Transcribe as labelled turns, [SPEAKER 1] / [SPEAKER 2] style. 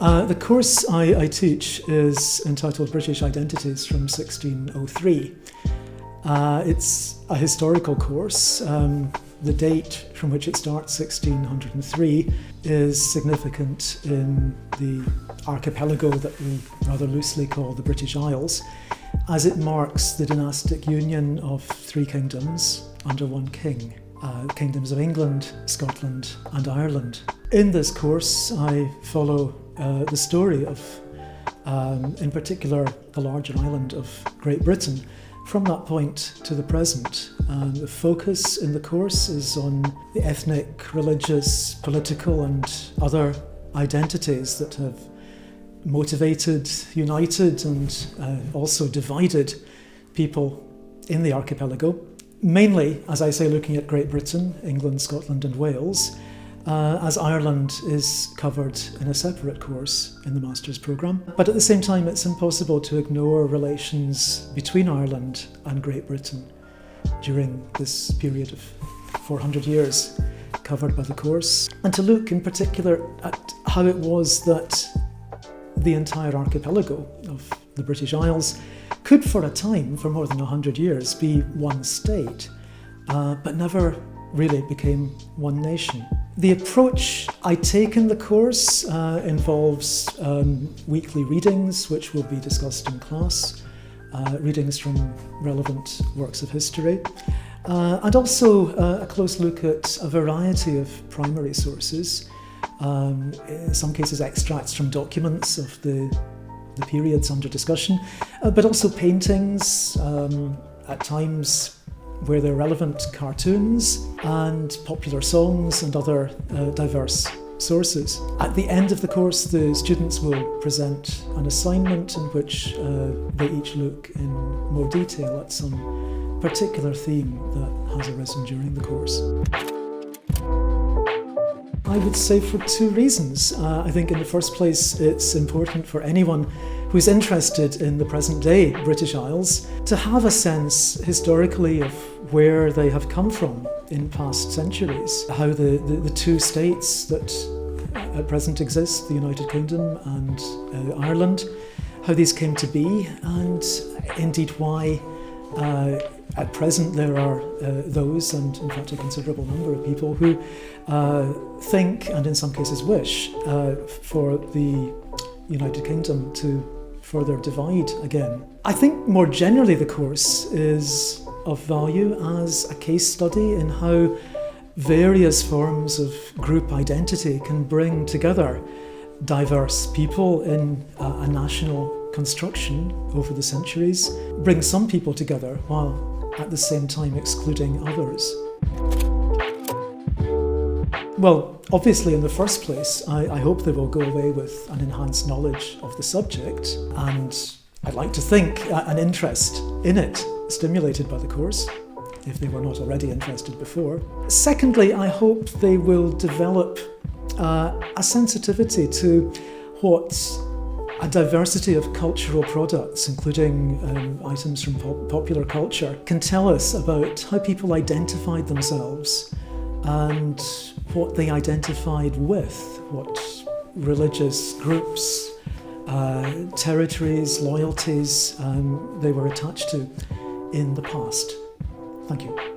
[SPEAKER 1] The course I teach is entitled British Identities from 1603. It's a historical course. The date from which it starts, 1603, is significant in the archipelago that we rather loosely call the British Isles, as it marks the dynastic union of three kingdoms under one king. Kingdoms of England, Scotland and Ireland. In this course I follow the story of, in particular, the larger island of Great Britain from that point to the present. The focus in the course is on the ethnic, religious, political and other identities that have motivated, united and also divided people in the archipelago. Mainly, as I say, looking at Great Britain, England, Scotland and Wales, as Ireland is covered in a separate course in the Master's programme. But at the same time, it's impossible to ignore relations between Ireland and Great Britain during this period of 400 years covered by the course, and to look in particular at how it was that the entire archipelago of the British Isles could for a time, for more than 100 years, be one state, but never really became one nation. The approach I take in the course involves weekly readings, which will be discussed in class, readings from relevant works of history, and also a close look at a variety of primary sources, in some cases extracts from documents of the periods under discussion, but also paintings, at times where they're relevant, cartoons and popular songs and other diverse sources. At the end of the course, the students will present an assignment in which they each look in more detail at some particular theme that has arisen during the course. I would say for two reasons. I think in the first place it's important for anyone who's interested in the present day British Isles to have a sense historically of where they have come from in past centuries, how the two states that at present exist, the United Kingdom and Ireland, how these came to be, and indeed why at present there are those, and in fact a considerable number of people, who think, and in some cases wish, for the United Kingdom to further divide again. I think more generally the course is of value as a case study in how various forms of group identity can bring together diverse people in a national construction over the centuries, bring some people together while at the same time excluding others. Well, obviously in the first place, I hope they will go away with an enhanced knowledge of the subject, and I'd like to think an interest in it stimulated by the course, if they were not already interested before. Secondly, I hope they will develop a sensitivity to what a diversity of cultural products, including items from popular culture, can tell us about how people identified themselves and what they identified with, what religious groups, territories, loyalties they were attached to in the past. Thank you.